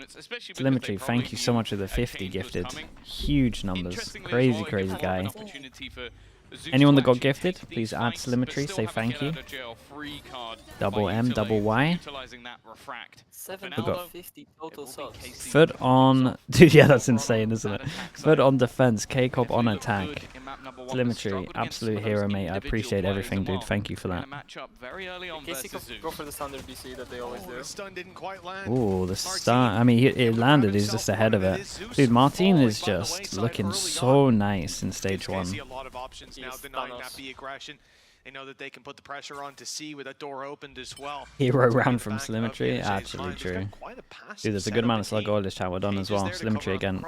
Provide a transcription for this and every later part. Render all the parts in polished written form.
performance, especially because Telemetry, they probably thank you so knew much for the a 50 change was gifted. coming. Huge numbers. Interestingly as Crazy, well, it crazy gives a lot of guy. opportunity for Zeus Anyone to that got actually gifted, take please these add fights, but telemetry, still say have a thank get you. out of jail free card Double by M, double Y. utilizing that refract. For now, though, 750 it total will be subs. KC FUT kicking on... things off. Dude, yeah, that's Over on insane, isn't that it? attack FUT side. on defense, K-Cop on Definitely looked attack. good in map number one, but Telemetry, struggled against some absolute of those hero, mate. I individual appreciate plays, everything, and dude. well, Thank you for in that. a matchup very early on KC versus Zeus. go for the standard BC that they always do. The stun didn't quite land. Ooh, the start. I mean, it landed. He's just ahead of it. Dude, Martin is just looking so nice in stage 1. A lot of options now, denying that B aggression. They know that they can put the pressure on to C with that door opened as well. Hero round from Telemetry, actually true. Dude, there's a good amount of slug oil this chat we're done as well. Telemetry again.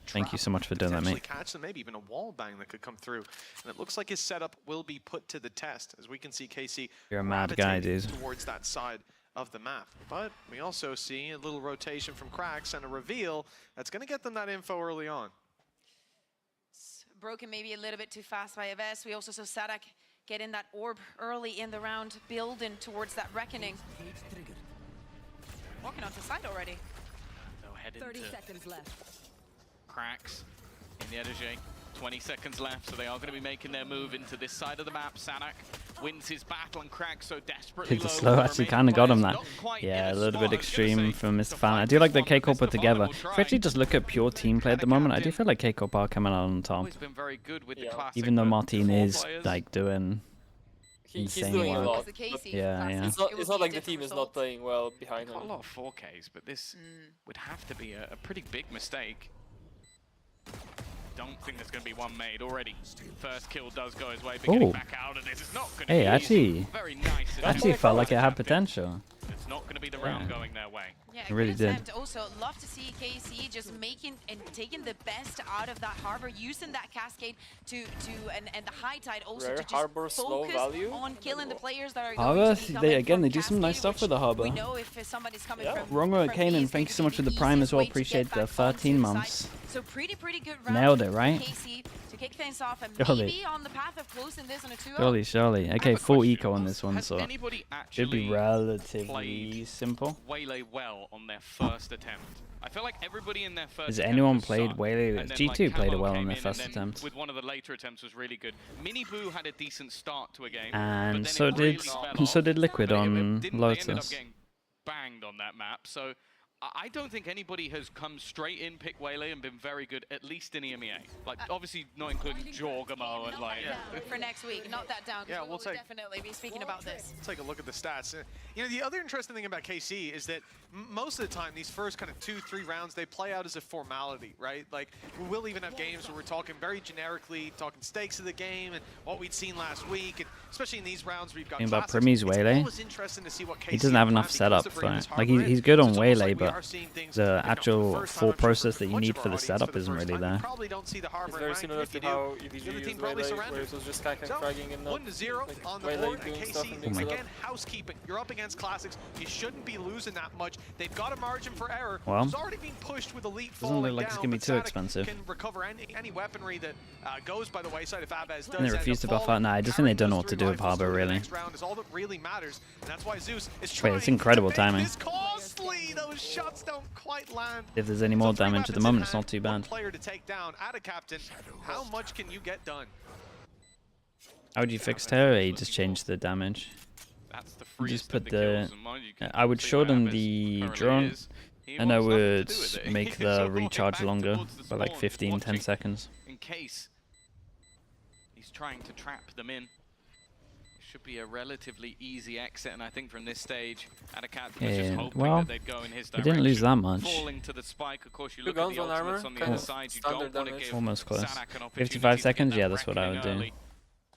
Thank you so much for doing that, mate. Catch them, maybe even a wall bang that could come through. And it looks like his setup will be put to the test, as we can see KC You're a mad guy, dude. towards that side of the map. But we also see a little rotation from Cracks and a reveal that's going to get them that info early on. Broken maybe a little bit too fast by Aves. We also saw Sadak getting that orb early in the round, building towards that reckoning. Walking onto side already. They'll head 30 into seconds left. Cracks in the Edge. 20 seconds left, so they are going to be making their move into this side of the map. Sadak wins his battle, and Cracks so desperately Dude, the low slow with the actually remaining kind of got him players. that. Not quite Yeah, in a little spot, bit I was gonna extreme say, from to Mr. Fan. I find do like this the one, K-Cop Mr. put together. Vana will If you try. actually just look at pure team play at the moment, I do feel like K-Cop are coming out on top. Always been very good with the classic, Even though but Martin four is players, like doing He's insane doing a work. lot. The KC Yeah, yeah. It's not like the team is not playing well behind got a him. lot of 4Ks, but this would have to be a pretty big mistake. Don't think there's going to be one made already. First kill does go his way, but getting back out of this, it's not going to Hey, be actually, easy. Very nice. actually felt like it had potential. It's not going to be the round going their way. Yeah, It really good did. attempt. Also, love to see KC just making and taking the best out of that harbor, using that cascade and the high tide also Rare to just harbor, slow focus value. on killing the players that are Harbor, going to be coming again, from they do some nice cascade, stuff with the which harbor. We know if somebody's coming from Wrong with from Kanan, these, thank you so much for the easiest Prime as well. way to get Appreciate the back 13 onto the months. side. So pretty good round. Nailed it, for right? KC to kick things off and Surely. maybe on the path of closing this on a 2-0. Surely, surely. I Okay, have a full question. eco on this one, Has so anybody should be actually relatively played simple. Waylay well on their first attempt? I feel like everybody in their first Has attempt anyone was played sucked, Waylay? and then, G2 like, played it Camo well came on their in, first and then attempt. with one of the later attempts was really good. Mini Boo had a decent start to a game, And but then so it did really fell so off. did Liquid But it on didn't. They ended up Lotus. getting banged on that map, so I don't think anybody has come straight in, picked Waylay, and been very good, at least in EMEA. Like, obviously not including Jorgamo and like... For next week, not that down, because we'll take- definitely be speaking about this. Let's take a look at the stats. You know, the other interesting thing about KC is that most of the time, these first kind of 2-3 rounds, they play out as a formality, right? Like, we will even have games where we're talking very generically, talking stakes of the game and what we'd seen last week, and especially in these rounds where you've got Thing about classics, Premi's it's Waylay, always interesting to see what he KC doesn't have plan enough because setup they're for bringing it. this Like harbor in. he's good on So it's almost Waylay, like we but are seeing things, the you know, actual first time full I'm sure process for that you much need of our for the audience setup for the isn't first really time. We there. probably don't see the harbor It's in very rank, similar if you to do, how the EVG other team used probably Waylay, where surrendered. it was just kind of So, fragging and not 1-0 like, on the Waylay board, doing and stuff KC, and mix it up. again, housekeeping. You're up against Classics. You shouldn't be losing that much. They've got a margin for error. Well, It's already being pushed with Elite doesn't falling look like it's down, gonna be but too Sadak expensive. can recover any weaponry that goes by the wayside if Abez does And they end refuse up to buff falling. out. Nah, I just think they don't know what to do Carrying with those Harbor, 3 rifles really. through the next round is all that really matters, and that's why Zeus is Wait, trying it's incredible to make timing. this costly. Those shots don't quite land. If there's any more So 3 damage at the weapons in moment, it's hand, not too 1 bad. player to take down. At a captain, how much can you get done? How would you fix Terror? You just change the damage. That's the You freest just of put the the... kills, and mind you can I would see show where them Abez the currently drone, is. He and I wants nothing to would do with it. make He's the walking recharge back longer towards the by like spawn, 15, 10 watching seconds. in case he's trying to trap them in. It should be a relatively easy exit, and I think from this stage, Adacat was just Yeah, hoping well, that they'd go in his he direction. didn't lose that much. Falling to the spike, of course, you Two look at guns the on ultimates armor, on the kind other of side, you standard don't want to damage. give Almost close. Sadak an opportunity 55 to seconds? get Yeah, that that's what I would reckoning do. early.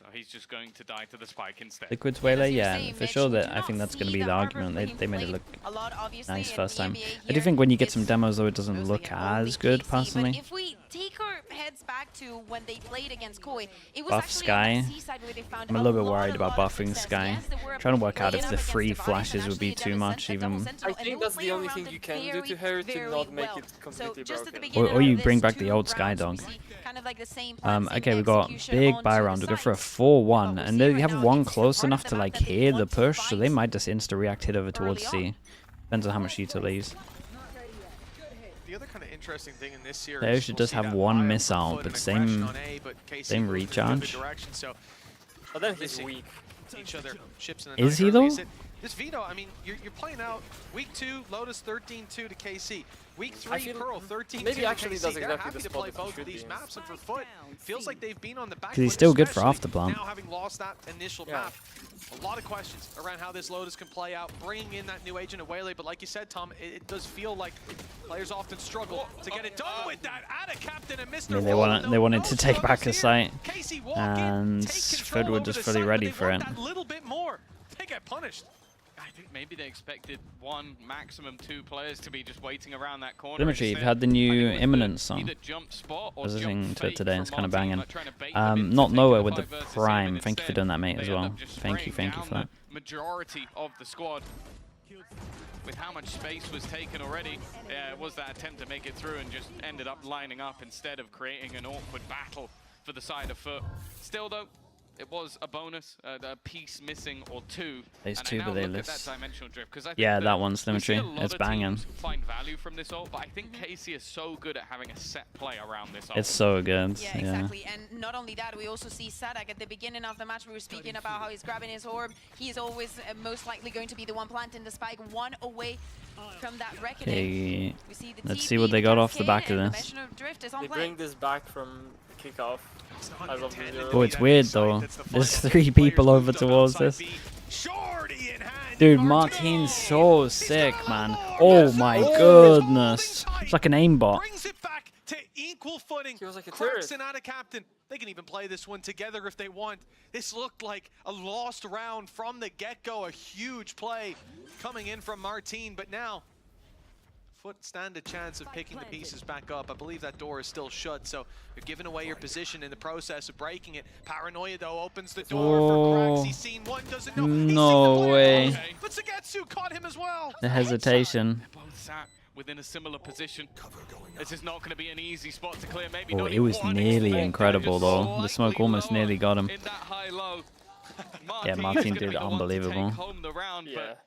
So he's just going to die to the spike instead. Liquid's And as Waylay, you're yeah, saying, for Mitch, sure we that do I not think that's going to see be the harbor argument. being They made it played look a lot, obviously, nice in first time. EMEA I do here. think when you get some It's demos though, it doesn't mostly look only as good KC, personally. But if we take our heads back to when they played against Koi, it was Buff actually Sky. on that seaside where they found I'm a little bit lot worried about of buffing success. Sky. Yes, they were Trying to work out playing if up the against free Device and flashes would be actually too double much, double even. sentinel, I and they think will that's play the only around thing it you can do to her to very not make well. it So completely just at the broken. beginning Or you of bring this back the 2 old Sky rounds, we Dog. see kind of like the same plan, same Okay, we got execution big onto buy the round. We go for a sides. 4-1, But and we'll they see have right now, one it's the close part enough of to the like map that they hear the want to push, so they fight might just insta-react it over towards early C. Depends on how much util they use. The other kind of interesting thing in this series, They should just have one missile, but same recharge. But then he's weak. Each other ships in Is he though? This Vito, I mean, you're playing out week 2, Lotus 13-2 to KC. Week 3, Pearl 13-2 maybe to actually KC. does They're exactly happy the to spot play that he both should of these be in. maps, and for FUT, feels like they've been on the back 'Cause he's foot, still good for especially off the plan. now having lost that initial map. A lot of questions around how this Lotus can play out, bringing in that new agent of Waylay, but like you said, Tom, it does feel like players often struggle to get it done with that. Add a captain and Mr. They wanted to take back a site, KC walk and in, take control FUT were over just the fully site, ready but for they it. want that little bit more. They get punished. I think maybe they expected 1, maximum 2 players to be just waiting around that corner. Telemetry, you've instead. had the I new think it was Imminence song. either jump spot I or was listening jump to it fake today, from it's kind of Martin, banging. like trying to bait them into Not taking Noah the with the 5 versus 7, Prime. and Thank you for instead doing that, mate, they as end well. up just Thank you spraying for down that. the majority of the squad. With how much space was taken already, was that attempt to make it through and just ended up lining up instead of creating an awkward battle for the side of FUT. Still though, it was a bonus, a piece missing or 2. There's and 2, I but now they look at list. that dimensional drift, 'cause I think Yeah, that one's we see Telemetry. a lot It's of banging. teams find value from this ult, but I think KC is so good at having a set play around this ult. It's so good. Yeah, exactly. And not only that, we also see Sadak at the beginning of the match. We were speaking about how he's grabbing his orb. He is always most likely going to be the one planting the spike, 1 away from that reckoning. Okay, We see the let's TP, see what they got off the cascade, back of and this. dimensional drift is on They play. bring this back from kickoff. I love the 0. Oh, it's weird though. There's 3 people over towards this. Dude, Martin's so sick, man. Oh my goodness. It's like an aimbot. Brings it back to equal footing. He was like a Cracks turret. and out of captain. They can even play this one together if they want. This looked like a lost round from the get-go. A huge play coming in from Martin, but now FUT stand a chance of picking the pieces back up. I believe that door is still shut, so you're giving away your position in the process of breaking it. Paranoia, though, opens the door for cracks. He's seen one, doesn't know. He's seen the No player. way. But Sagetsu caught him as well. The hesitation. Both sat within a similar position. This is not going to be an easy spot to clear. Maybe Oh, not it even was one nearly extra, incredible just though. The smoke slightly almost lower nearly got him. in that high-low. Yeah, Martin's Martin gonna be did the one to unbelievable. take home the round, Yeah. but,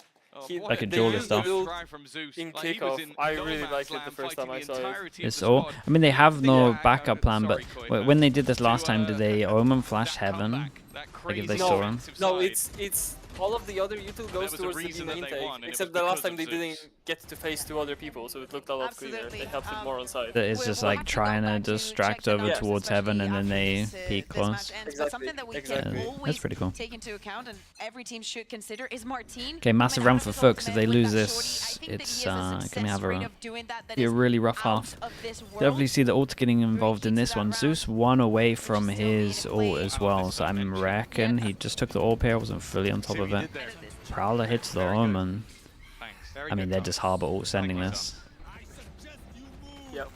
He- what Like a they duelist used stuff. the build try from Zeus. in Like, he was kickoff. in I no really man's liked it the land first fighting time I the saw it. entirety of It's the all. squad. I mean, they have no Yeah, backup plan, but sorry, Koi, when they did this last to, time, did they Omen flash that Heaven? comeback, that Like if they crazy saw him? offensive No, side. it's all of the other util goes was a towards the reason B that main they take, won, and it except was the last because time of they Zeus. didn't get to face 2 other people, so it looked a lot cleaner. Absolutely. It helped it more on side. It's We'll just have like to go trying to back to distract check the over numbers, towards Heaven, and then especially they after peek this match close. ends. But something that we Exactly. can Yeah, always that's pretty cool. take into account and every team should consider is Martin. Okay, massive coming round out for of his FUT, 'cause if ultimate they with lose that this, shorty. I think that it's, he has a gonna success have a- rate of doing that be a is really rough out half. of this world. Definitely see the ult getting involved in key to this that one. round, Zeus 1 away which from is still his being ult played. as well, so I reckon he just took the ult pair, wasn't fully on top See what of you it. did there. Prowler hits the Very good. Omen. Thanks. Very I mean, good, they're Tom. just harbor ult sending my this. Yep.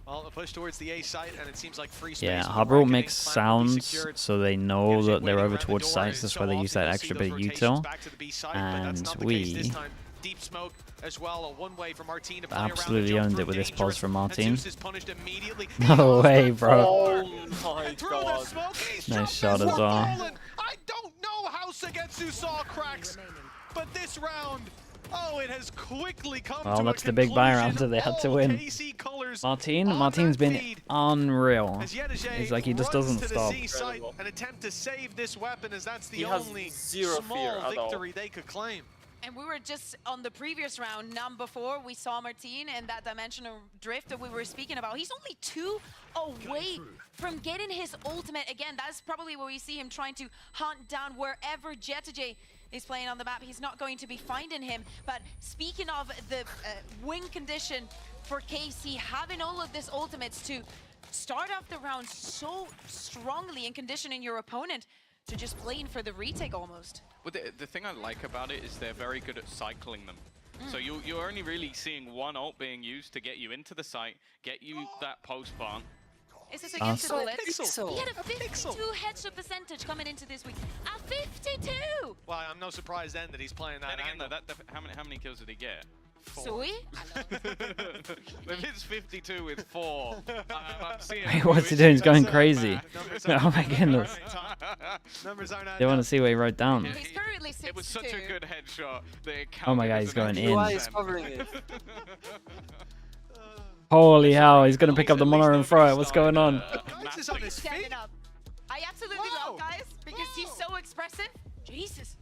Well, a push towards the A site, and it seems like free space. Yeah, for harbor ult marketing. makes Plan will be sounds secured. so they know Gives you that they're waiting over around the towards door. sites. That's So why they often use that you'll extra see bit those of rotations util. back to the B site, but that's And not the case this we time. Deep smoke as well, a one-way for Martin to play absolutely around the jump owned it through with this dangerous, pause from and Martin. Zeus is punished immediately. No way, bro. Oh my And through the god. smoke, he's Nice jumped shot as as well. fallen. I don't know how Sagetsu saw cracks, but this round, oh, it has quickly come Well, to that's a the big buy round, conclusion. so they had to All win. KC colors Martin's on been that feed. unreal. As Yedajay It's like he just runs doesn't to stop. the C site Incredible. and attempt to save this weapon, as that's the He has only zero small fear at all. victory they could claim. And we were just on the previous round, number 4, we saw Martin and that dimensional drift that we were speaking about. He's only 2 away from getting his ultimate. Again, that's probably where we see him trying to hunt down wherever Jetajay is playing on the map. He's not going to be finding him. But speaking of the win condition for KC, having all of these ultimates to start off the round so strongly and conditioning your opponent to just playing for the retake almost. Well, the thing I like about it is they're very good at cycling them. So you're only really seeing one ult being used to get you into the site, get you that post barn. Is this against the bullets? Pixel. He had a Pixel. 52 headshot percentage coming into this week. A 52! Well, I'm no surprise then that he's playing that And again, angle. though, how many kills did he get? Sui? If it's 52 with 4, I'm seeing. Wait, what's he doing? He's going crazy. Numbers Oh aren't- my goodness. Numbers aren't They want to adding see what he wrote down. He's currently 6-2. It was such a good headshot that it Oh my counted God, as he's an going extra in. Why is 10. covering it? Holy hell, he's going to pick up the mono and throw it. What's going on? Guys is on his Standing feet. up. I absolutely Whoa. love guys because he's so expressive. Jesus.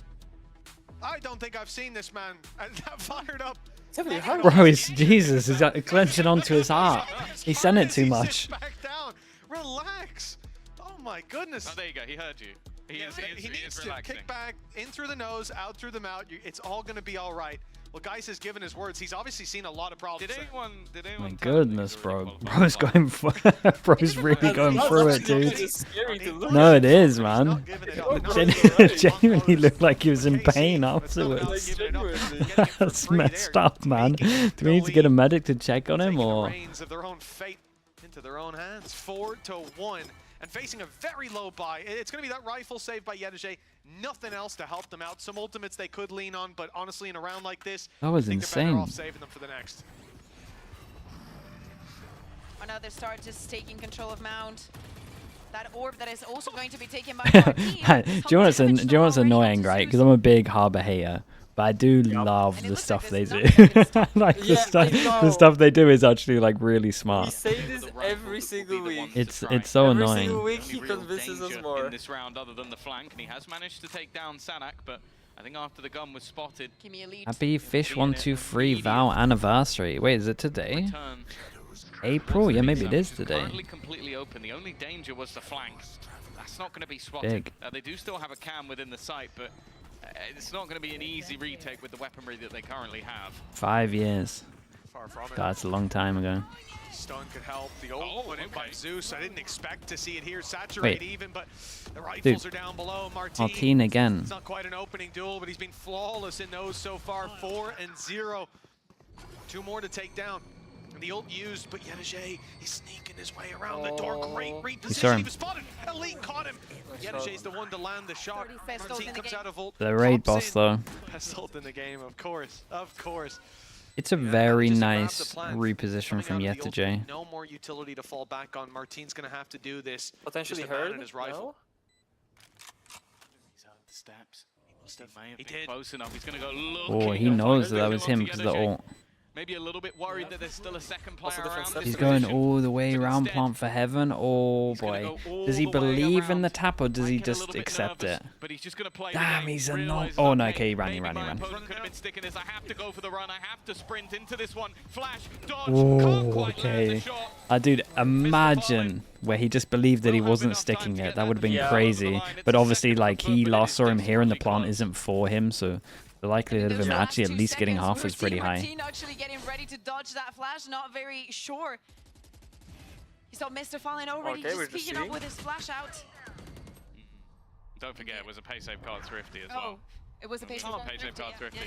I don't think I've seen this man that fired up. It's definitely hard. Bro, he's Jesus. He's clenching onto his heart. He sent it too He much. sits back down. Relax. Oh my goodness. Oh, there you go. He heard you. He is He needs to relaxing. kick back, in through the nose, out through the mouth. It's all going to be all right. Well, Geis has given his words. He's obviously seen a lot of problems. Did anyone My tell him goodness, he's bro. already qualified? Bro's going for Bro's really going through it, dude. It's scary to look No, at. it is, He's man. not giving it up. Genuinely looked like he was in pain Not afterwards. giving it up. Genuinely. Getting it for That's free messed there. up, man. Taking Do we need to get a the medic to check on him, taking the or? reins of their own fate into their own hands. 4-1, and facing a very low buy. It's going to be that rifle saved by Yedege. Nothing else to help them out. Some ultimates they could lean on, but honestly, in a round like this, That was I think they're better insane. off saving them for the next. Another start just taking control of Mount. That orb that is also going to be taken by Martin. Do you know what's annoying, right? Because I'm a big Harbor hater, but I do love And it the looks stuff like they there's do. nothing Like Yeah, I the know. stuff they do is actually like really We smart. say this every single week. It's so Every annoying. single week Only he real convinces us danger more. in this round other than the flank, and he has managed to take down Sanak, but I think after the gun was spotted, Give me a lead. Happy Fish 123 Vow anniversary. Wait, is it today? turn. April? Yeah, maybe it is Which today. Currently completely open. The only danger was the flank. That's not going to be spotted. Big. They do still have a cam within the site, but it's not going to be an easy retake with the weaponry that they currently have. 5 years. Far from it. That's a long time ago. Stun could help. The old Oh, one in by okay. Zeus. I didn't expect to see it here. Saturate Wait. even, but the rifles Dude. are down below. Martin again. It's not quite an opening duel, but he's been flawless in those so far. 4-0. 2 more to take down. And the ult used, but Yedege, he's sneaking his way around the door. Great saw reposition. him. He was spotted. Elite caught him. Yedege's the one to land the shot. Best ult in Martin the comes game. out of ult. The raid pops boss, in. though. Best ult in the game, of course. Of course. It's a Yeah, very just grab nice the plan. reposition Coming from out of the Yettage. ultimate, no more utility to fall back on. Martin's going to have to do this. Potentially just abandon heard. his rifle. He's heard the steps. He may have He been did. close enough. He's going to go look. Oh, he knows that was him because of the ult. Maybe a little bit worried that there's still a second player Also different around. steps. this He's going position. all the way But around instead, Plant for Heaven. Oh he's gonna boy. go all Does he the way believe in around. the tap, or does he Might get a just little bit accept nervous, it? But he's just going to play Damn, the game. he's a Realizes, oh no, okay, okay, he ran. maybe my opponent could have been sticking this. I have to go for the run. I have to sprint into this one. Flash, dodge, can't Oh, quite land the okay. shot. Dude, imagine where he just believed that he wasn't sticking it. That would have been Yeah. crazy. But obviously, like, he last saw him here and the plant isn't for him, so the likelihood of him actually at least getting half is pretty high. Martin actually getting ready to dodge that flash, not very sure. He saw Mr. Fallen already Okay, we're just just peeking up seeing. with his flash out. Don't forget, it was a pay save card thrifty as Oh, well. it was a page Oh, page save card thrifty.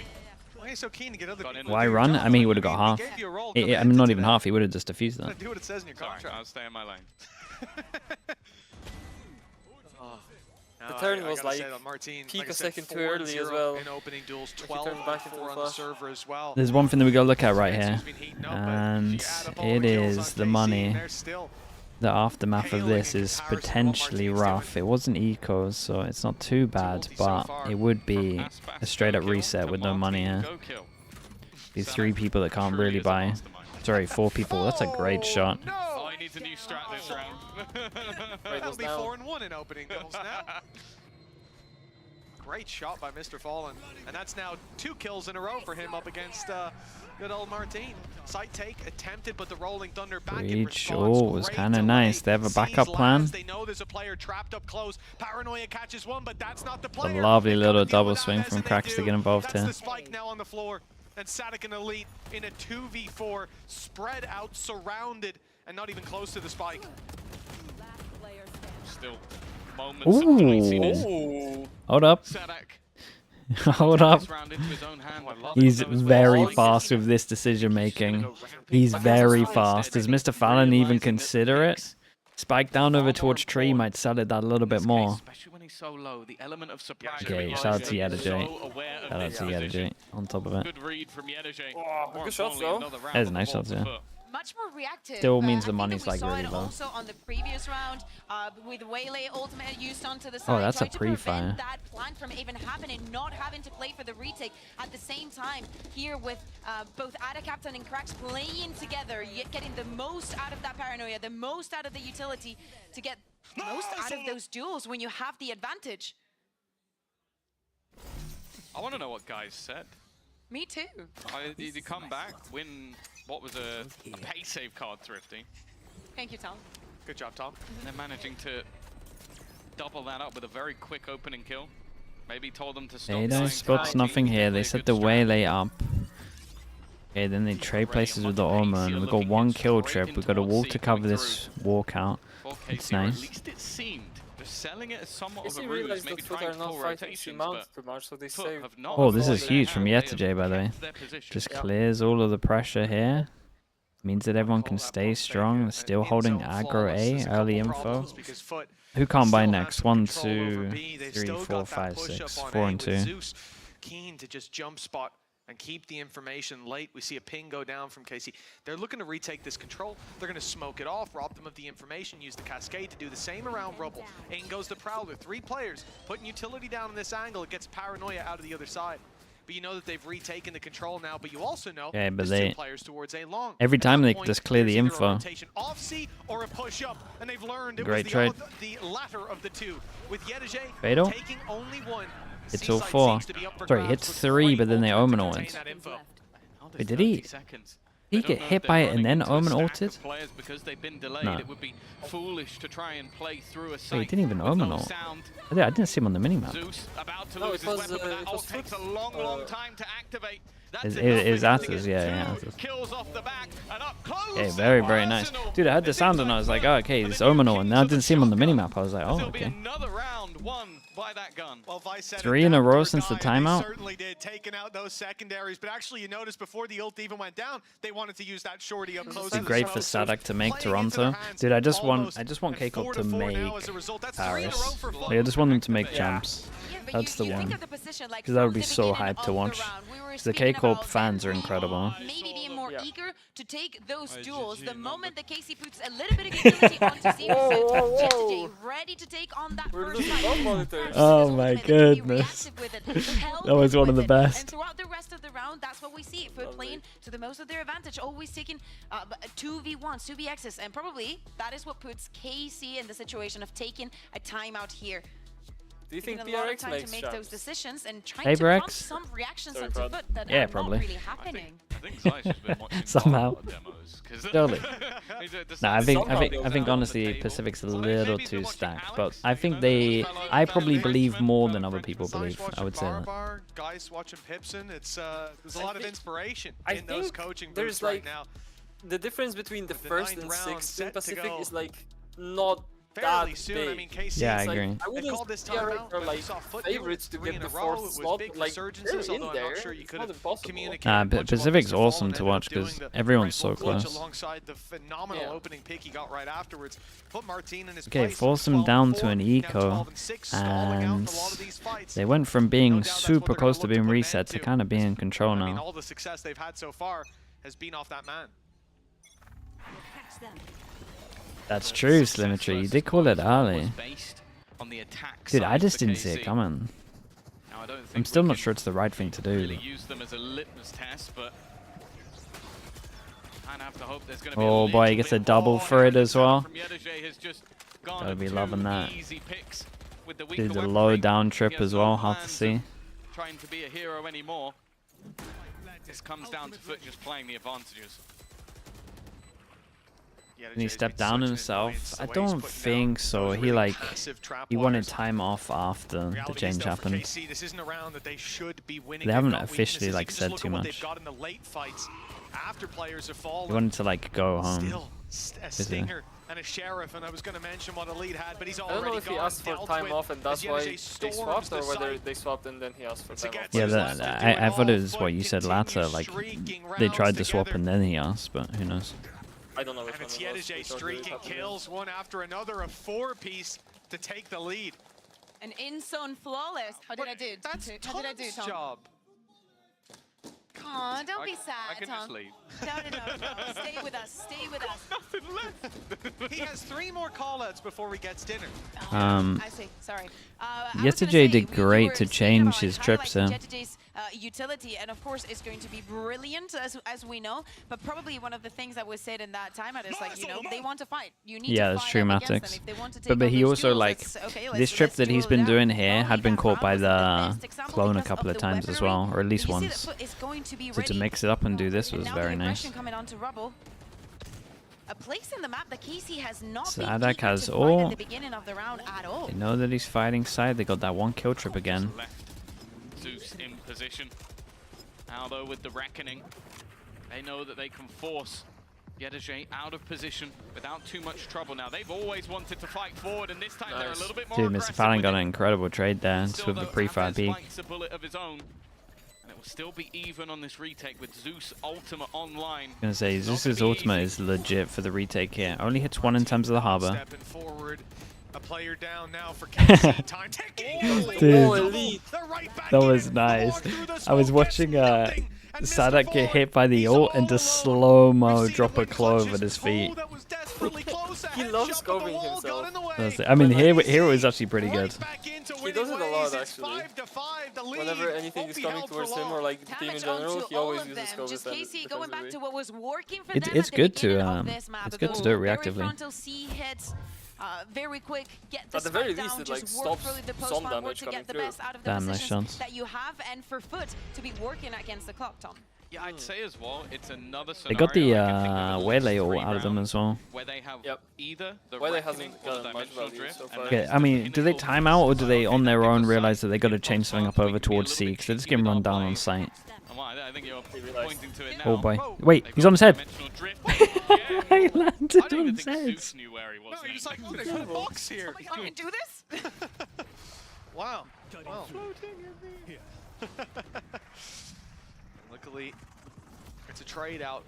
Why are you so keen to get other Got people in to Why do your run? job? I mean, he would have got We half. gave you a role, I commit mean, not to even that. half. He would have just diffused that. Do what it says in your Sorry, contract. I'll stay in my lane. The turn was gotta like say that Martin, peak like I a said, second too early as 4-0 well. In opening duels, Like he 12 turned back into on the the flash. server as well. There's one thing that we gotta look at right Defense here, has been heating up, but and you add up all it the kills on is the KC, money. they're still The aftermath of Paling this in is comparison to what potentially Martin's rough. doing. It wasn't ecos, so it's not too bad, multi so but far. it would be From Aspas, a straight up go kill, reset to with no money Martin, here. go kill. Be Sanak 3 people that can't truly really is a buy. mastermind. Sorry, 4 people. That's a great shot. No! Oh, he needs a new strat this round. That'll be down. 4-1 in opening duels now. Great shot by Mr. Fallen. And that's now 2 kills in a row for him up against good old Martin. Site take attempted, but the Rolling Thunder back in Breach. response. Oh, it was Great kind of delay. nice. They have a Sees backup plan. lands. They know there's a player trapped up close. Paranoia catches one, but that's not the player. lovely They little gotta deal double with swing Aves, from and they Cracks to do. get involved That's here. the spike now on the floor. And Sadik and Elite in a 2v4, spread out, surrounded, and not even close to the spike. Still moments of fleeciness. Ooh. Hold up. Sadak Hold up. this round into his own hand. He's That was very well. fast with this decision making. He's very fast. Does Mr. Fallon even consider it? Spike down over towards tree might sell it that a little bit more. Especially when he's so low. The element of surprise. Okay, from shout out to Yedeje. Yedeje. So aware of Shout out this to position. Yedeje on top of it. Good read from Yedeje. Oh, More good shots, importantly, though. another round That is on nice the ball shots, to yeah. FUT. Much more reactive. Still means I the think that money's, we like, saw really it low. also on the previous round with Waylay ultimate used onto the side. Oh, that's a tried to pre-fire. prevent that plank from even happening, not having to play for the retake. At the same time, here with both Ada Captain and Cracks playing together, yet getting the most out of that paranoia, the most out of the utility to get most out of those duels when you have the advantage. I want to know what guys said. Me too. You come back, win what was a pay save card, Thrifty. Thank you, Tom. Good job, Tom. And they're managing to double that up with a very quick opening kill. Maybe told them to stop. They don't trying spots to nothing here. They play a set good the strat. Waylay up. Okay, then they trade places with the Omen. We got one kill trip. We got a wall to cover this walkout. It's nice. At least it seemed. They're selling it as somewhat Guess of a they ruse, realized maybe that FUT trying are to not pull fighting rotations, Mount but too much, so they FUT save. have not. Oh, this is They huge have- from they have Yedeje, by the way. kept their position. Just Yep. clears all of the pressure here. Means that everyone can stay strong. They're still holding aggro A, early info. Who can't buy next? 1, 2, 3, 4, 5, 6. 4 and 2. Zeus keen to just jump spot and keep the information late. We see a ping go down from KC. They're looking to retake this control. They're going to smoke it off, rob them of the information, use the cascade to do the same around Rubble. In goes the Prowler. 3 players putting utility down in this angle. It gets paranoia out of the other side. But you know that they've retaken the control now, but you also know Yeah, but there's 2 they- players towards A long. every At time that they point, just clear the there's either a info. rotation off C or a push up, and they've learned it Great was trade. the latter of the 2. With Yedeje Fatal? taking only 1. It's all Seaside 4. seems to be up for Sorry, grabs hits with 3, but then plenty they of time Omen to ults. contain that info. Now there's Wait, did he- 30 seconds. He I don't get know if hit they're by it running and then into a Omen stack of ulted? players because they've been delayed. No. It would be foolish to try and play through a Wait, he site didn't even with Omen no ult. sound. I didn't see him on the minimap. Zeus about to No, lose it was, his weapon, but it that was ult takes a FUT. long time to activate. That's It enough is for him to Asus, get yeah, 2 Asus. kills off the back and up close. Okay, very, very nice. Arsenal. Dude, I heard the It sound seems and I was like, FUT oh, okay, are this the new Omen ult. And kings now I of the didn't see him on the shotgun. minimap. I was like, oh, There'll be okay. another round won by that gun. Well, Vice said 3 in a it, row they're since the dying, timeout? They certainly did, taking out those secondaries. But actually, you notice before the ult even went down, they wanted to use that shorty up close. It'd be to the great for smoke, so Sadak to make playing into Toronto. their hands Dude, I just want almost, K-Pop and to 4-4 now make as a result. That's 3 in a row Paris. for FUT. Like, I just want them to make Yeah. champs. Yeah, but That's the you think one. of the position, like, Because that would from be the so beginning hyped of to the watch. round, we were The speaking K-Corp about fans them are incredible. maybe being more Yeah. eager to take those duels. The moment that KC puts a little bit of utility onto Zeus, Yedeje ready to take on that We're first losing fight. both monitors. Oh my Ultimate, they can be goodness. reactive with it, held That was one of with the it. best. And throughout the rest of the round, that's what we see. FUT playing to the most of their advantage, always taking 2v1s, 2vx's, and probably that is what puts KC in the situation of taking a timeout here. Do you think Taking a lot of PRX time to makes make those champs? decisions and trying Hey, to prompt Brex? some reactions Sorry, onto bud. FUT that Yeah, are probably. not really happening. I think Zeiss has been watching Somehow. Valorant demos. 'Cause Surely. he's decided Nah, I to think Somehow put they'll those out on honestly the table. Pacific's a Well, little maybe he's too been watching stacked, but Alex, I think you know, they, fellow I probably believe Frenchman, more than fellow other people Zeiss believe. I watching would say that. Barbar, Geist watching Pipson. It's there's a I lot of think- inspiration I in those think coaching there's, booths right like, now. The difference between the With the first 9th and round 6th set in to Pacific go. is like not Fairly that soon. big. I mean, KC Yeah, I is like, agree. I they wouldn't called this say time PRX out, are but like we saw FUT do it favorites to 3 get in the a row. It fourth was slot, big but like resurgences, they're in although I'm there. not sure you It's could not have impossible. communicated Nah, much of what Pacific's was to fall, awesome and to ended watch up doing 'cause the everyone's Red Bull so clutch close. alongside the phenomenal Yeah. opening pick he got right afterwards. Put Martin in his Okay, place. force them 12 down and to an 4, eco, now 12 and 6, stalling out in a lot of and these fights. they went from No being doubt that's what super they're close gonna to look being put an reset end to to. kind of being in control I mean, now. all the success they've had so far has been off that man. That's true, Slimmetry. You did call it early. Based on the attack Dude, I side just for didn't see it KC. coming. Now, I don't think I'm still we not can sure it's the right thing to do. really use them as a litmus test, but kind of have to hope there's going to be Oh boy, he gets a double for it as well. Gotta be loving that. Did the low down trip as well, hard to see. Trying to be a hero anymore. This comes down to FUT just playing the advantages. Can he step down himself? I don't think so. He like, he wanted time off after the change happened. This isn't a round that they should be winning. They haven't They've got officially, weaknesses. like, You just said look too at what much. They've got in the late fights after players have fallen. He wanted to like go home. Still a stinger and a sheriff, and I was going to mention what Elite had, but he's I already don't know if he gone, asked for dealt time with off and that's as why Yedeje they storms swapped, the or whether site. they swapped and then he asked for time off. Yeah, Zeus wants to do it I thought it all, was but what you said latter. continues Like streaking they rounds tried to swap together. and then he asked, but who knows? I don't know which And it's one it was. Yedeje Which order it streaking happened in. kills one after another, a 4-piece to take the lead. An in-zone flawless. How did I do? That's How did I do, Tom's Tom? job. Aw, don't be sad, I can Tom. just leave. No. Stay with us. Stay with us. Nothing left. He has 3 more call-outs before he gets dinner. I see. Sorry. Yesterday did great to change his trips in. Yesterday's utility, and of course, it's going to be brilliant as we know. But probably one of the things that was said in that timeout is like, you know, they want to fight. You need Yeah, to that's fight true, up against them. Matix. If they want to take But on he those also, duels, like, it's, okay, this trip let's that he's duel been it out. doing here had been caught by Probably the best example clone a because couple of of the times as weaponry. well, or at least You see that once. FUT is going to be So to ready. mix it up and do this was Now very the nice. aggression coming onto Rubble. A place in the map that KC has not So been Adak eager has to fight all. at the beginning of the round at all. They know that he's fighting side. They got that 1 kill trip again. Left. Zeus in position. Now though with the Reckoning, they know that they can force Yedajay out of position without too much trouble. Now they've always wanted to fight forward, and this time they're a little bit more Dude, Mr. aggressive Fallon with got it. an incredible trade there. It's Still, with the though, pre-fire Avez peak. bites a bullet of his own, and it will still be even on this retake with Zeus Ultimate online. Gonna say Zeus's ultimate is legit for the retake here. Only hits 1 in terms of the harbor. Stepping forward. A player down now for KC. Time ticking. Dude, They're right back that in was it. nice. Walk through the I was smoke, gets watching nothing, and Sadak Mr. get Ford, hit by the he's ult all and just alone. slow-mo We've seen drop him a win clove clutches. at his feet. Oh, that was desperately close. A He headshot, loves but the scoping wall got himself. in the way. That's it. I mean, here it was actually pretty good. Right back into He winning does it a lot, ways. It's actually. 5-5. The lead Whenever anything won't is be coming held for towards him long. or like the team in Damage general, onto he all always of uses them. scope Just KC going back to what was working for It's them at the good to, beginning of this map. it's good to Those do it very reactively. frontal C hits, very quick, get the At the very spike least, down, it, like, just work stops through the some post-farm work damage to coming get the through. best out of the Damn, nice positions chance. that you have, and for FUT to be working against the clock, Tom. Yeah, I'd say as well, it's another They got the scenario I can think of at least Waylay ult 3 out of them rounds as well. where they have Yep. either the Waylay Reckoning hasn't or the gotten much Dimensional value Drift. so and far. then Okay, it's I the mean, do they pinnacle time out or do they okay, on their that own gives us realize that they got to sight change on something up chance, over we can be a towards little C? bit Because they're just cheeky getting with run our down on play. sight. Well, I think you're realized. pointing to it now. Oh boy. Whoa. Wait, They've he's got on his the head. Dimensional Drift. He I landed don't on even his think head. Zeus knew where he was. No, you're just like, next. oh, there's a box here. Oh my god, I can do this? Wow. Well. Luckily, it's a trade out.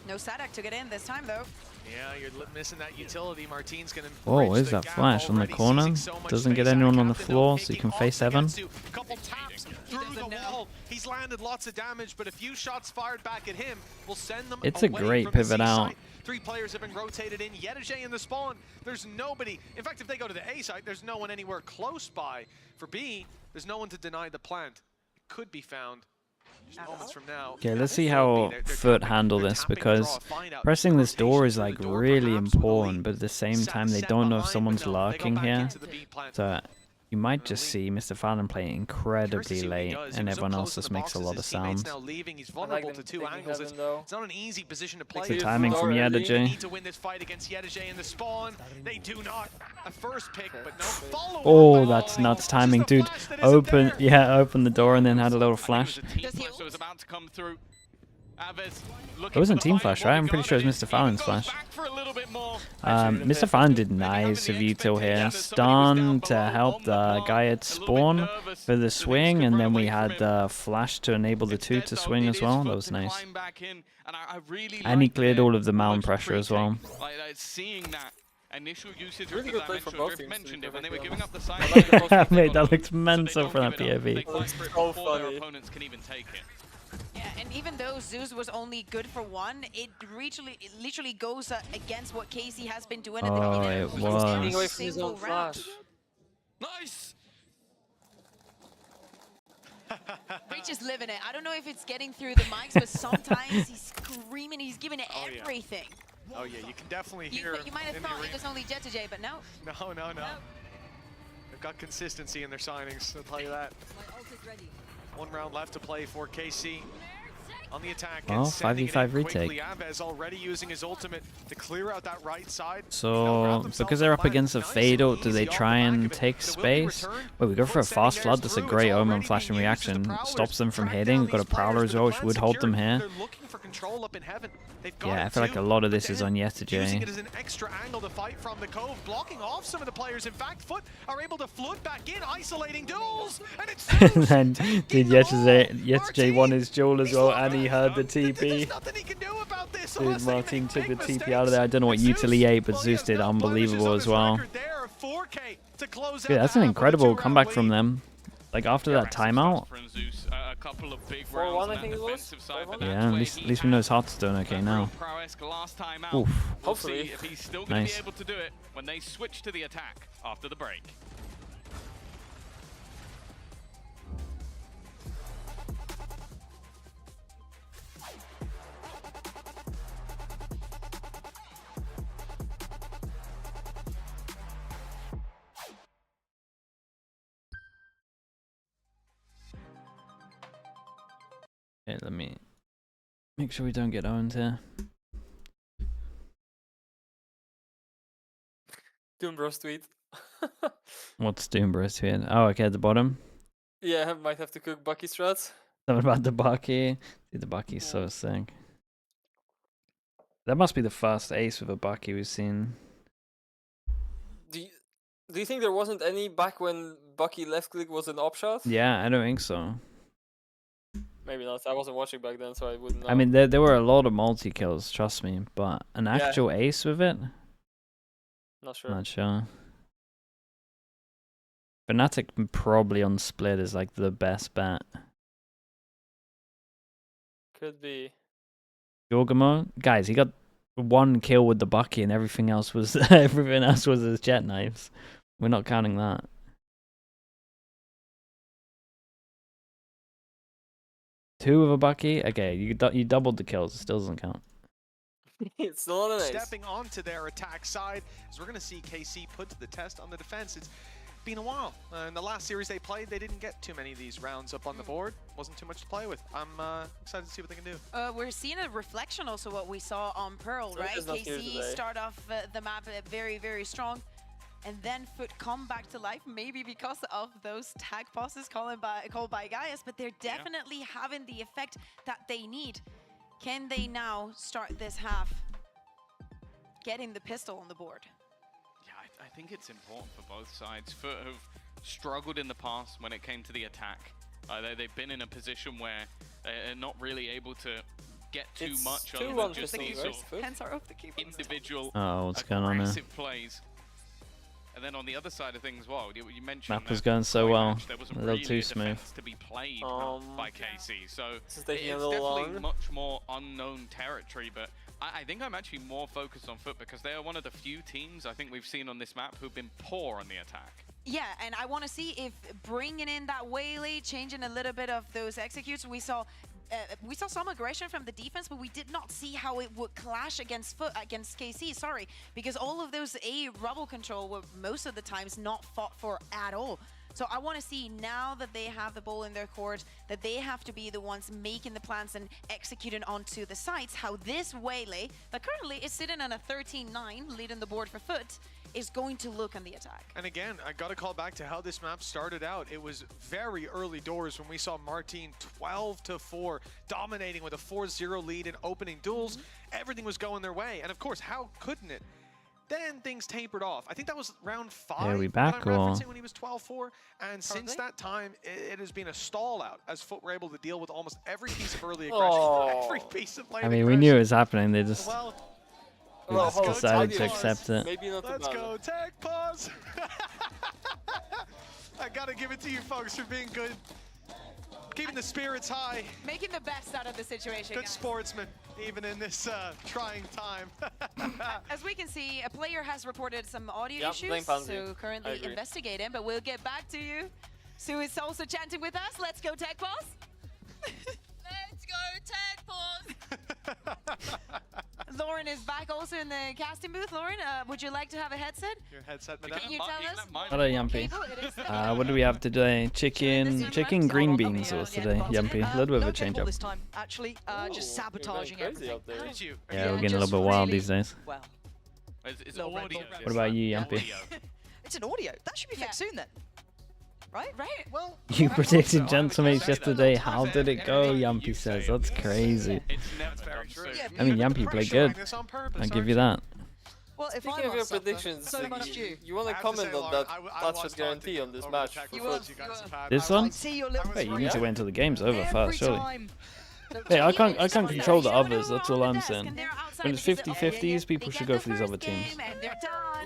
No Sadak to get in this time, though. Yeah, you're missing that utility. Martine's gonna. Whoa, bridge what is the that gap flash on the already, corner? seizing so much Doesn't get space. anyone on the Captain, floor, though, so you picking can off face the Evan. Gatsu. Couple taps through the doesn't know. wall. He's landed lots of damage, but a few shots fired back at him will send them It's a away great from the pivot C out. site. 3 players have been rotated in. Yedajay in the spawn. There's nobody. In fact, if they go to the A site, there's no one anywhere close by. For B, there's no one to deny the plant. It could be found just moments from now. Okay, let's see how FUT handle this, because pressing this door is like really important, but at the same time they don't know if someone's lurking here. So you might just see Mr. Fallon play incredibly late, and everyone else just makes a lot of sound. Now leaving, he's vulnerable to 2 angles. It's not an easy position to play. The timing from They Yedajay. need to win this fight against Yedajay in the spawn. They do not. A first pick, but no follow-up. Oh, that's nuts timing, Just a dude. flash that isn't Open, there. yeah, open the door and then had a little flash. It was a team Does he flash that was about to come through. Avez looking It wasn't for the team final flash, right? I'm ball pretty sure it was guarded. Mr. Fallon's Even goes flash. back for a little bit more. Mr. Fallon did nice of util here. Stun to help the guy at spawn for the swing, and then we had the flash to enable the 2 to swing as well. That was nice. And he cleared all of the mountain pressure as well. Like, seeing that initial usage Really of the good play from dimensional both drift teams, to mentioned be it when they were perfectly giving up the side. I like the both Mate, teams. that looks So they mental don't for that give it up. They POV. fight for it So before their funny. opponents can even take it. Yeah, and even though Zeus was only good for 1, it literally goes against what KC has been doing at the Oh, beginning. it He's was. every Getting away from his single own round. flash. Nice! Breach is living it. I don't know if it's getting through the mics, but sometimes he's screaming, he's giving it Oh, yeah. everything. Oh yeah, you can definitely You, hear him you might have in the thought it arena. was only Jet2J, but no. No. They've got consistency in their signings, I'll tell you that. 1 round left to play for KC. On the attack, Well, and sending it 5v5 in quickly. retake. Avez already using his ultimate to clear out that right side. So, because they're up against a fade ult, do they try and take space? Wait, we go for a fast flood. That's a great omen flashing reaction. Stops them from hitting. We've got a Prowler as well, which would hold them here. They're looking for control up in heaven. They've got Yeah, it I feel like too, a lot of but this is then on using it Yetijay. as an extra angle to fight from the cove, blocking off some of the players. In fact, FUT are able to flood back in, isolating duels, and it's And then, dude, Yetijay won his duel as well, and he heard the TP. There's nothing he can do about this Dude, unless they Martin make took the big TP out of there. I don't know what mistakes. util he ate, but Well, Zeus he has did no blemishes unbelievable on as his well. record there. 4 4K to close out Yeah, that's the an half with a incredible 2-round comeback lead. from them. Like after that timeout. A couple of big 4-1, rounds I on think that it was. defensive side, but 5-1? that's Yeah, at where least he we know had his heart's doing okay that now. real prowess last time out. Oof. We'll Hopefully. see if he's still going to Nice. be able to do it when they switch to the attack after the break. Okay, let me make sure we don't get owned here. Doombros tweet. What's Doombros here? Oh, okay, at the bottom. Yeah, might have to cook Bucky strats. Something about the Bucky. Dude, the Bucky's so sick. That must be the first ace with a Bucky we've seen. Do you think there wasn't any back when Bucky left click was an op shot? Yeah, I don't think so. Maybe not. I wasn't watching back then, so I wouldn't know. I mean, there were a lot of multi-kills, trust me, but an actual ace with it? not sure. Not sure. Fnatic probably on split is like the best bet. Could be. Yorgamo, guys, he got 1 kill with the Bucky and everything else was his jet knives. We're not counting that. Two with a Bucky? Okay, you doubled the kills. It still doesn't count. It's still an ace. Stepping onto their attack side, as we're going to see KC put to the test on the defense. It's been a while. In the last series they played, they didn't get too many of these rounds up on the board. Wasn't too much to play with. I'm excited to see what they can do. We're seeing a reflection also what we saw on Pearl, So right? it's not here KC today. start off the map very, very strong. And then FUT come back to life, maybe because of those tag passes called by Gaius, but they're definitely having the effect that they need. Can they now start this half getting the pistol on the board? Yeah, I think it's important for both sides. FUT have struggled in the past when it came to the attack. They've been in a position where they're not really able to get too It's much 2-1 over just pistol, these right? sort FUT? Hands are off the keyboard. individual Oh, what's going on there? aggressive plays. And then on the other side of things, well, you mentioned Map was going so Koi well. match, there wasn't A little really too a smooth. defense to be played by KC, so This is taking a it's little definitely long. much more unknown territory. But I think I'm actually more focused on FUT because they are one of the few teams I think we've seen on this map who've been poor on the attack. Yeah, and I want to see if bringing in that waylay, changing a little bit of those executes, we saw some aggression from the defense, but we did not see how it would clash against KC, sorry, because all of those A rubble control were most of the times not fought for at all. So I want to see now that they have the ball in their court, that they have to be the ones making the plans and executing onto the sites, how this waylay, that currently is sitting on a 13-9, leading the board for FUT, is going to look on the attack. And again, I got to call back to how this map started out. It was very early doors when we saw Martine 12-4, dominating with a 4-0 lead in opening duels. Everything was going their way. And of course, how couldn't it? Then things tapered off. I think that was round 5 Are we that back, I'm or? referencing when he was 12-4. And since that time, it has been a stall out as FUT were able to deal with almost every piece of early aggression, every piece of late I mean, we knew it was happening. They just Well, Well, hold on, decided to audio accept it. Maybe not let's the go, tech pause. I gotta give it to you folks for being good, keeping the spirits high. Making the best out of the situation, Good guys. sportsman, even in this trying time. As we can see, a player has reported some audio Yep, blame issues, Pansy. so I currently agree. investigating, but we'll get back to you. Sue is also chanting with us. Let's go, Tech Boss. Let's go, Tech Boss. Lauren is back also in the casting booth. Lauren, would you like to have a headset? Your headset, madame. Can you tell us? Hello, Yumpy. Cable, it is What do we have today? Chicken green beans was today, Yumpy. A little bit of a change up. this time, actually, just Ooh, sabotaging you're going crazy everything. out there. Did you? Yeah, we're getting a just little bit wild really- these days. Well, It's Little red audio. bull. What about you, Yumpy? Audio. it's an audio. That should be fixed soon then. Right? Right? Well, You I hope predicted so. I would Gentleman's say that. yesterday. How did it go? Everything Yumpy you says. say That's crazy. It's never That's very done true. so. Yeah, I mean, You're Yumpy played pressuring good. this on purpose, I'll give you aren't that. Well, if Speaking I of your must suffer, predictions, so much you. you want I to have comment say, on Lauren, that I that was should guarantee taunting on this over the match tech for You FUT? were. you guys have had. This I one? was- See your I little was Wait, you right need to there. wait until the game's over every first, surely. time. Hey, I can't control the others. That's all I'm saying. When it's 50-50s, people should go for these other teams.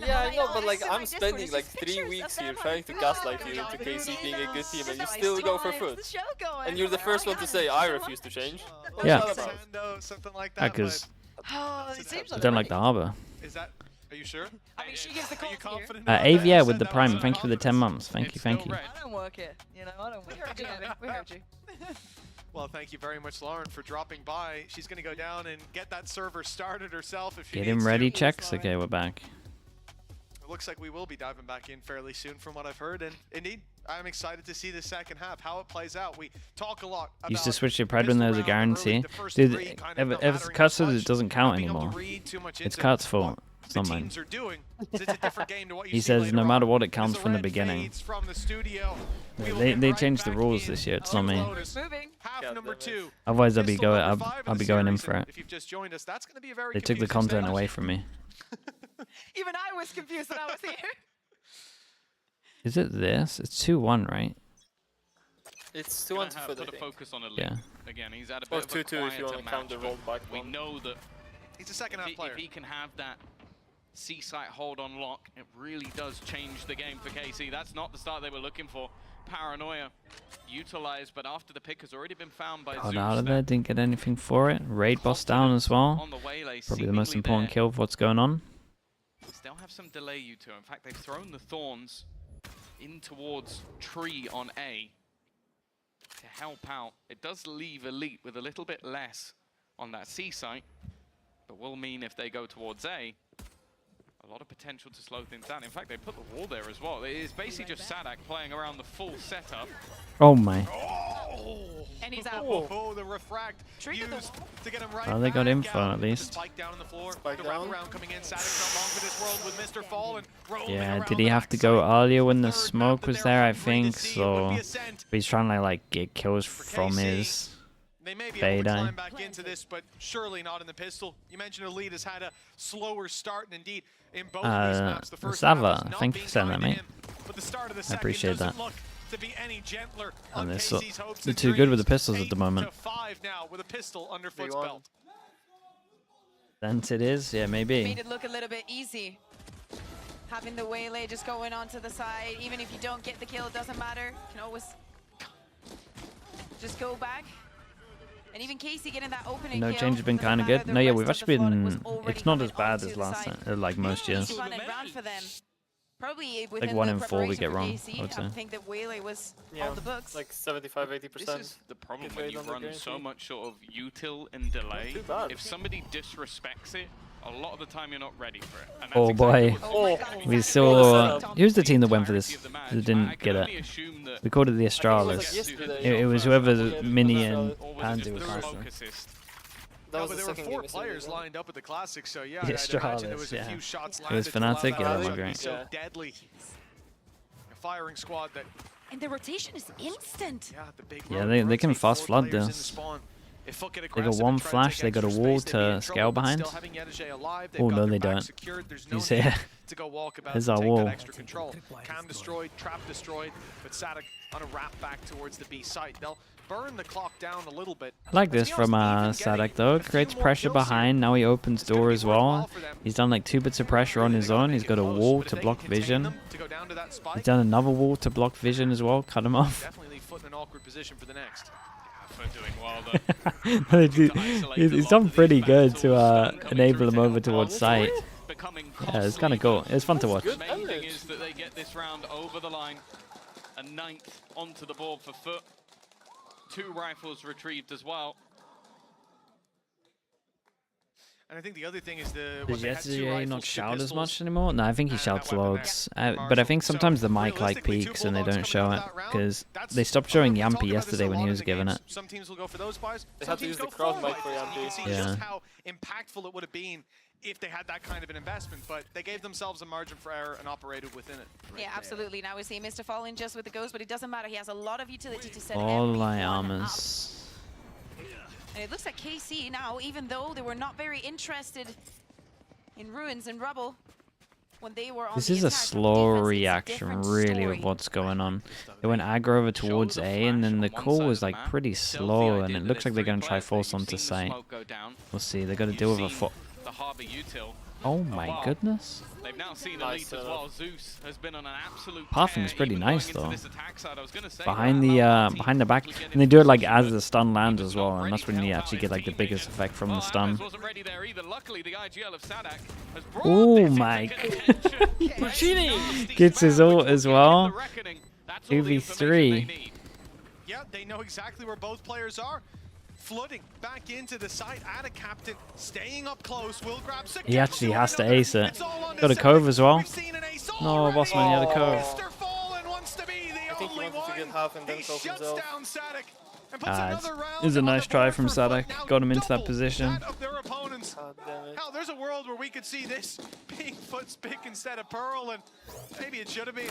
Yeah, I know, but like I'm spending like 3 weeks here trying to gaslight you into KC being a good team, and you still go for FUT. And you're the first one to say I refuse to change. What's Yeah. that about? Something like Yeah, that. because Oh, it seems I like don't like the Arbor. Is that? Are you sure? I mean, she gives the Are call you here. confident? about that? Aviair You with said the that Prime. was Thank you for the 10 confidence. months. Thank you, It's thank still you. red. I don't work here. You know, I don't We work heard you, here. Evan. We heard you. Well, thank you very much, Lauren, for dropping by. She's going to go down and get that server started herself if she Get needs him ready, to. checks. Okay, we're back. It looks like we will be diving back in fairly soon from what I've heard. And indeed, I'm excited to see the second half, how it plays out. We talk a lot about Used to switch to Pred when there was a pistol round guarantee. early, the first Dude, three kind of if not it's mattering cuts, as it much, doesn't count not being able to anymore. read too much It's into Cut's what fault. It's the not mine. teams are doing. It's a different game to what you He see says later no on. matter what, it As counts the from the red beginning. fades from the studio, we will They get changed the right rules back this in year. It's to not me. Lotus. Moving. Half God number damn it. 2. Otherwise, Pistol number 5 of I'll the be going in series, for and it. If you've just joined us, that's going to be a very They took the confusing content stage. away from me. Even I was confused when I was here. Is it this? It's 2-1, right? It's Gonna 2-1 have- FUT, I put a think. focus on a Yeah. Again, he's had a Or bit of a 2-2 if you quieter want to count the match, rollback but we one. know that He's a second half player. if he can have that C-site hold on lock, it really does change the game for KC. That's not the start they were looking for. Paranoia utilized, but after the pick has already been found by Got Zeus, out of that there, didn't get anything for it. Raid boss down as well. on the waylay, Probably the most seemingly important there. kill of what's going on. Still have some delay, you two. In fact, they've thrown the Thorns in towards Tree on A to help out. It does leave Elite with a little bit less on that C site, but will mean if they go towards A, a lot of potential to slow things down. In fact, they put the wall there as well. It is basically just Sadak playing around the full setup. Oh my. And he's out. Oh, the refract Trigger the used to get him right Oh, they got back info out. at The least. spike down on the floor. Spike the down. wraparound coming in. Sadek's not long for this world with Mr. Fallen rolling Yeah, around did he the have to go backside. earlier when the Third smoke map was that there? they're I hungry to think see. It would so. be Ascent. But he's trying to like get kills from KC. his. They may be Fade able to eye. climb back into this, but surely not in the pistol. You mentioned Elite has had a slower start, and indeed, in both of these maps, the first Sava, half was not thank you being for saying kind that, to mate. him, but the start of the I second appreciate doesn't that. look to be any gentler And on they're KC's hopes they're and too good with the dreams. pistols at the moment. 8-5 now with a pistol under Big Foot's one. belt. Sent it is, yeah, maybe. Made it look a little bit easy. Having the waylay just going onto the side, even if you don't get the kill, it doesn't matter. You can always just go back. And even Casey getting that opening No kill change has been doesn't kind of matter. good. The No, yeah, rest we've of actually the flood was been. already It's not coming as bad onto as the last side. time, like most years. Easy fun and run for them. Probably within 1 the in 4 we preparation get for wrong, KC, I would say. think that waylay was Yeah, on the books. like 75-80%. This is the problem Good when rate you on the run guarantee. so much sort of util and delay. too bad. If somebody disrespects it, a lot of the time you're not ready for it. And that's Oh exactly boy. what Oh my Zeus God. did. We Well, saw. the Who's the team that went for entirety this? of the match. That I didn't can get only it. assume that We called it the like Astralis. yesterday. It was whoever the Mini and or was it Pandu just was the passing. smoke assist? That No, was but the there were second 4 game yesterday, players yeah. lined up at the Classic, so yeah, The I'd imagine there Astralis, was a yeah. few shots It was landed to allow Fnatic, that yeah, that matchup was to be great. so Yeah. deadly. A firing squad that, And the rotation is instant. yeah, the big Yeah, road they can rotate fast 4 flood players in this. the spawn. If FUT get They got aggressive one and try to flash, take they got a extra wall space, they'd be in to trouble, scale but behind. still having Yedijay alive, they've Oh, got no, their they back don't. secured. There's You no see need it? to go walkabout There's and our take wall. that extra control. Cam destroyed, trap destroyed, but Sadak on a wrap back towards the B site. They'll burn the clock down a little bit. I like But to this be from honest, even Sadak getting though. a few Creates more pressure kills here, behind. Now he opens it's gonna door be as worthwhile well. for them. He's done like 2 bits of pressure on Really his gotta own. make He's it got a close, wall but if to they block can contain vision. them to go down to that spike, He's done another wall to block vision as well. Cut him off. definitely leave FUT in an awkward position for the next. For doing well though. He's done pretty good to enable him over towards site. Yeah, it's kind of cool. It's fun to watch. The main thing is that they get this round over the line. A 9th onto the board for FUT. 2 rifles retrieved as well. And I think the other thing is the Does they had 2 yesterday rifles, not 2 shout as pistols, much anymore? No, I think he and shouts that weapon loads. there, But I Marshall. think sometimes So, the mic like realistically, 2 peaks and they bulldogs don't show coming it out that round, because that's they stopped what showing we're talking Yampy about this yesterday a when lot he in was the giving games. it. Some teams will go for those buys. They Some had to teams use the go crowd full mic for rifles. You Yampy. can see Yeah. just how impactful it would have been if they had that kind of an investment, but they gave themselves a margin for error and operated within it. Yeah, absolutely. Now we see Mr. Fallen just with the ghost, but it doesn't matter. He has a lot of utility to set All my everyone up. armors. And it looks like KC now, even though they were not very interested in ruins and rubble, when they were on This the is a attack from slow defense, it's a reaction, different really, story. of what's going on. They went aggro over towards A, and then the call was like pretty slow, and it looks like they're going to try force onto site. We'll see. They're going to deal with a foot. The Harbor util. Oh my goodness. They've now seen Elite as well. Zeus has been on an absolute Pathing is tear, pretty even nice going into though. this attack side. I was gonna say, Behind the back, quickly get and they into do it like position, as the stun lands as well, and that's when you help actually out get his like the biggest teammate. effect from the Well, stun. Abbas wasn't ready there either. Luckily, the IGL of Sadak has brought Oh this into my contention. Puccini Gets his Spam, which ult will as give him well. the reckoning. That's all the 2v3. information they need. Yeah, they know exactly where both players are. Flooding back into the site at a captain, staying up close, will grab Sick. He actually has to ace it. It's all on Got a the cove Sick. as well. We've seen an ace No, already. Bossman, he had a cove. Mr. Fallen wants to be the I think he only wanted to get one. half and then He cove shuts himself. down Sadak and puts another round It was a on nice the try board from for FUT. Sadak. Now Got him into that double position. that of their opponents. God damn it. Hell, there's a world where we could see this being FUT's pick instead of Pearl, and maybe it should have been.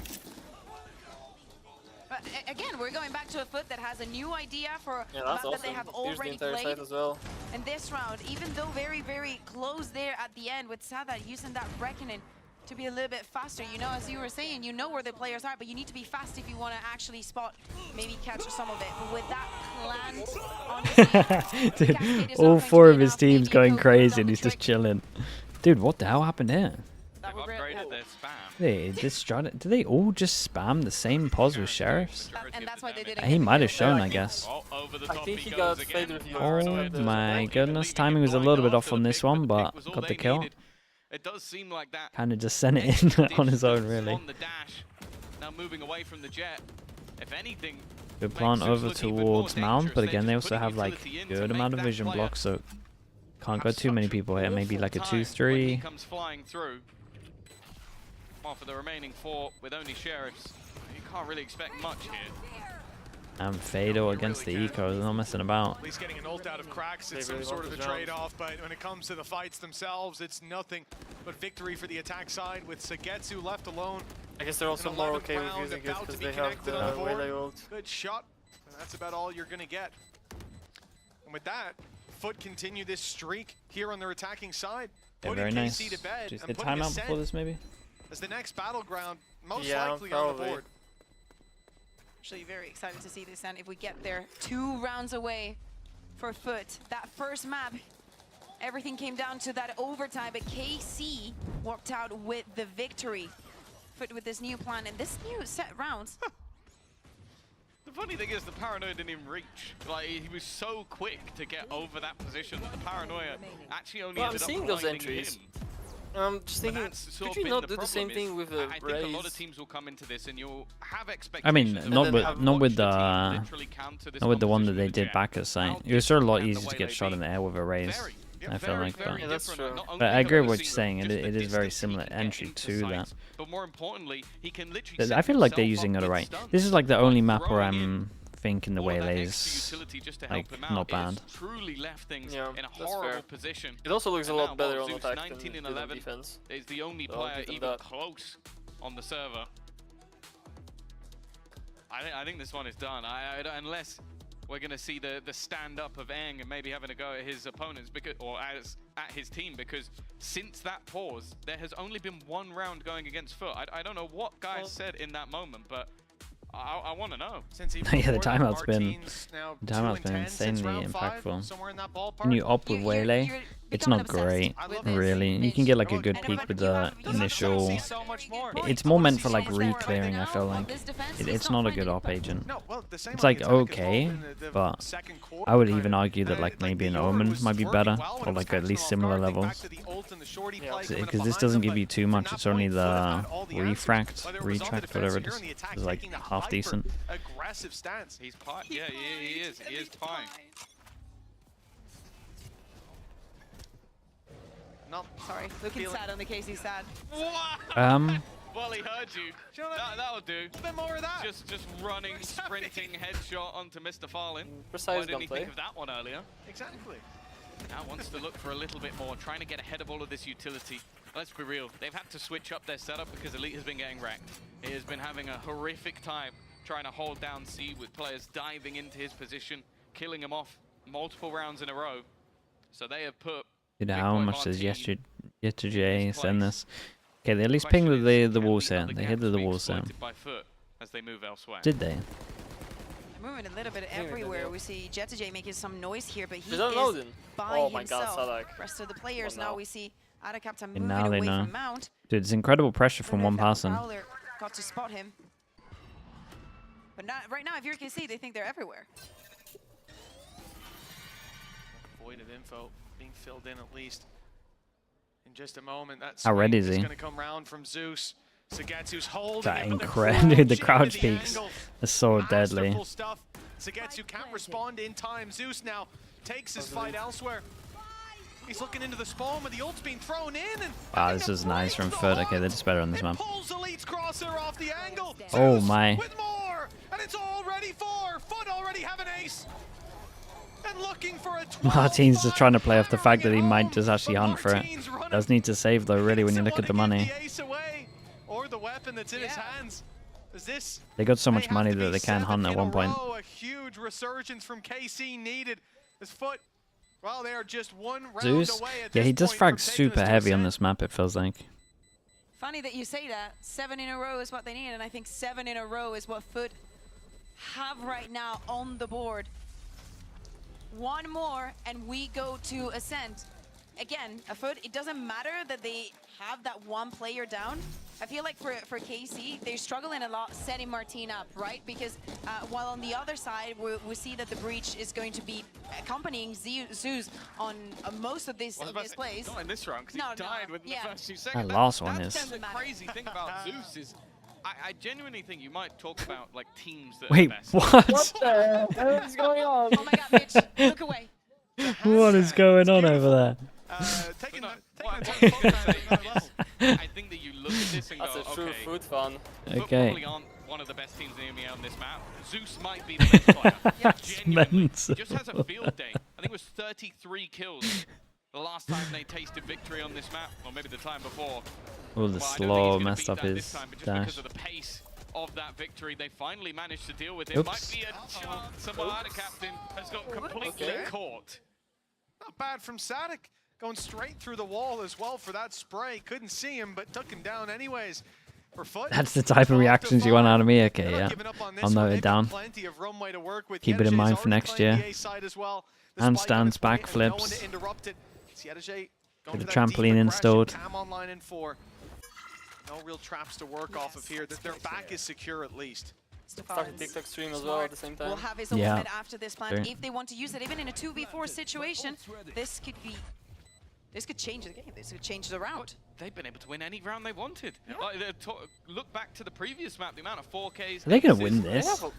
But again, we're going back to a FUT that has a new idea for Yeah, a that's map awesome. that they have Here's the already entire played. side as well. And this round, even though very, very close there at the end with Sadat using that reckoning to be a little bit faster. You know, as you were saying, you know where the players are, but you need to be fast if you want to actually spot, maybe catch some of it. But with that plant, honestly, Dude, Cascade is all not going to four be of his enough. team's Maybe going Echo crazy done and the he's just trick. chilling. Dude, what the hell happened here? That They've would upgraded their spam. Did they all just spam the same pos with sheriffs? And that's why they did it. He might have shown, I guess. Oh, over the I top think he goes got again. fade review. Oh The- my the- goodness, timing was a little bit off on this one, but got the kill. It does seem like that. Kind of just sent it in on his own, really. On the dash, now moving away from the jet. If anything, Good plant makes over Zeus look even towards more Mount, dangerous. but They're again, they just also putting have like utility in to good make amount of that vision player blocks, so can't go have too many such people here. Maybe awful like a time when he 2-3. comes flying through. Well, for the remaining 4 with only sheriffs, you can't really expect much here. And Fado against the Eco, they're not messing about. At least getting an ult out of Cracks, it's They really some sort want of a the jump. trade-off, but when it comes to the fights themselves, it's nothing but victory for the attack side with Sagetsu left alone. I guess they're also An more 11th okay with round using it about because to be they have connected on the the board. relay ult. Good shot, and that's about all you're gonna get. And with that, FUT continue this streak here on their attacking side, Yeah, putting very nice. KC to bed Just and hit putting timeout Ascent before this, maybe? as the next battleground, most Yeah, likely on the probably. board. Actually, very excited to see this, and if we get there 2 rounds away for FUT, that first map, everything came down to that overtime, but KC walked out with the victory. FUT with this new plan and this new set rounds. The funny thing is, the paranoia didn't even reach. Like, he was so quick to get over that position that the paranoia actually only Well, I'm ended up seeing those blinding entries. him. I'm just But thinking, that's sort could of you been not the do the problem same is thing with the I think a lot of Raze? teams will come into this and you'll have expectations. I mean, and not then with have not with watched the team literally counter this not with the one that composition they with did Jet. back at site. How It was sort of a lot different easier can to the get way shot they in the be? air with a Raze. Very, I feel like, but Yeah, that's different. true. Not only But I because agree of with what the you're saying. just the It is very distance he similar can get entry into to that. sites, but more importantly, he can literally But set I feel like they're himself using up it with right. stuns. This is like the By only map where throwing in I'm thinking the all of that waylays extra utility just to like help him out not bad. is truly left things Yeah, in a that's horrible fair. position. It also looks a And lot now, better well, on Zeus, attack 19 than and it did on 11 defense. is the only So I'll player give them even that. close on the server. I think this one is done. I don't, unless we're going to see the stand-up of Aang and maybe having a go at his opponents because, or at his team, because since that pause, there has only been 1 round going against FUT. I don't know what guys said in that moment, but I want to know. Since even Yeah, the before that, timeout's been- Martin's now the timeout's 2 been and 10 since insanely round 5, impactful. somewhere in that ballpark. When you up with waylay, it's not great, really. You can get like a good peek with the initial. so much more. It's more meant for like re-clearing. I feel like it's not a good op agent. No, well, the same It's on like the attack as okay, well in the but second quarter, I would kind even of. argue that like maybe an the Yoru Omen was might be working better, well when or it was like at catching least off similar guard. Think back levels. to the ult and the shorty Yeah. play coming up Because this behind doesn't them, give you but too from much. that It's only point, the FUT have had all the answers. refract, Whether it was on the retract, defense whatever or it here is. on the attack, It's like taking that half hyper decent. aggressive stance. He's yeah, he is. He is fine. Not Sorry, looking feeling- sad on the KC side. What? Well, he heard you. Do you know what I mean? That'll do. A bit more of that. Just running, sprinting headshot onto Mr. Farlin. Precise Why didn't he gunplay. think of that one earlier? Exactly. Now wants to look for a little bit more, trying to get ahead of all of this utility. Let's be real, they've had to switch up their setup because Elite has been getting wrecked. He has been having a horrific time trying to hold down C with players diving into his position, killing him off multiple rounds in a row. So they have put You know Big how Boy much does Martin yesterday his send place. this? Okay, they at least pinged the walls here. They hit the walls here. By FUT as they move elsewhere. Did they? Moving a little bit everywhere. We see JetTJ making some noise here, but he is Loading? by Oh my god, himself. Sadak. Rest of the players now we see Adacapta And moving now they away know. from Mount. Dude, it's incredible pressure from one person. Prowler got to spot him. But not, right now, if you're KC, they think they're everywhere. Void of info being filled in at least. In just a moment, that's How ready is he? going to come round from Zeus. Sagetsu's holding That it, but incredible, dude, the crouching crouch into the peaks angle. are so deadly. Masterful stuff. Sagetsu can't respond in time. Zeus now takes his fight elsewhere. He's looking into the spawn with the ult's being thrown in. And Wow, this is nice from FUT. Okay, they're just better on this map. pulls Elite's crosshair off the angle. Oh Zeus my. with more, and it's all ready for FUT already have an ace. And looking for a 12 Martin's just trying to play off the fact that he might just actually hunt for it. Does need to save though, really, when you look at the money. The ace away, or the weapon that's in his hands. Is this They got so much money that they can hunt at one point. A huge resurgence from KC needed. As FUT, well, they are just one round Zeus? away at Yeah, this he does point frag from taking super us to heavy on ascent. this map, it feels like. Funny that you say that. 7 in a row is what they need, and I think 7 in a row is what FUT have right now on the board. One more, and we go to Ascent. Again, a FUT, it doesn't matter that they have that one player down. I feel like for KC, they're struggling a lot setting Martin up, right? Because while on the other side, we see that the Breach is going to be accompanying Zeus on most of these plays. Not in this round, because he died within the first 2 seconds. That last one That's is... the crazy thing about Zeus is, I genuinely think you might talk about like teams that Wait, are best. what? What the hell is going on? Oh my god, Mitch, look away. What is going on over there? Taking But the what taking the I'm top saying another level. is, I think that you look at this and That's go, a true okay, FUT fan. FUT Okay. probably aren't one of the best teams in EMEA on this map. Zeus might be the best player. Genuinely. mental. He just has a field day. I think it was 33 kills the last time they tasted victory on this map, or maybe the time before. Oh, the Well, I don't think slow he's gonna messed beat up that this his time, but just dash. because of the pace of that victory, they finally managed to deal with it. Oops. Might be a chance. Samada captain has got completely Okay. caught. Not bad from Sadak. Going straight through the wall as well for that spray. Couldn't see him, but took him down anyways. For FUT, That's the type of reactions you want out of me, okay, they're not yeah. giving up on this I'll one. note They've it got down. plenty of runway to work with. Keep it in Yedej's mind for already next playing year. the A side as well. The Handstands, spike on its way, and no one backflips. to interrupt it. It's Yedej going Bit for of that trampoline deep aggression. installed. Cam online in 4. No real traps to work off of here. Their back is secure at least. Started TikTok stream as well at the same time. Will have his Yeah. ultimate after this plan. Sure. If they want to use it, even in a 2v4 situation, this could change the game. This could change the round. They've been able to win any round they wanted. Like, look back to the previous map, the amount of 4Ks. Are they gonna aces. win They this? have a,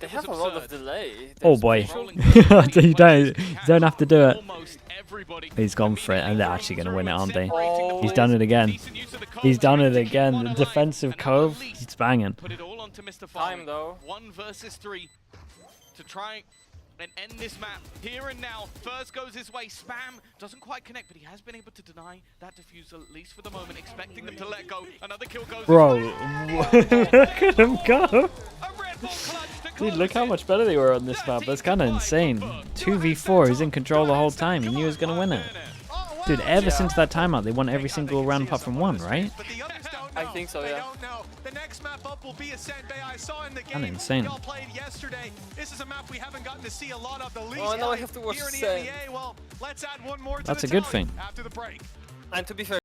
they have a lot of delay. Oh There's boy. controlling- you don't have to do it. Almost everybody. He's gone for it, and they're actually going to win it, aren't they? Oh. He's done it again. Decent use of the cove, He's done trying it to keep again. one The alive, defensive and now cove, at least he's banging. Put it all onto Mr. Time Farley. though. 1 versus 3 to try and end this map here and now. First goes his way. Spam doesn't quite connect, but he has been able to deny that defusal, at least for the moment, expecting them to let go. Another kill goes. Bro, his way. look at him go. A Red Bull clutch to Dude, close look how it. much better they were on this map. That's kind of insane. 2v4, he's in control the whole time. He knew he was going to win it. Dude, ever since that timeout, they won every single round apart from one, right? But the others don't I know. think so, They yeah. don't know. The next map up will be Ascent Bay. I saw in the Kinda game insane. y'all played yesterday. This is a map we haven't gotten to see a lot of. The least Oh, now I played have to watch here in the Ascent. EMEA. Well, let's add one more to That's the a good tally thing. after the break. And to be fair,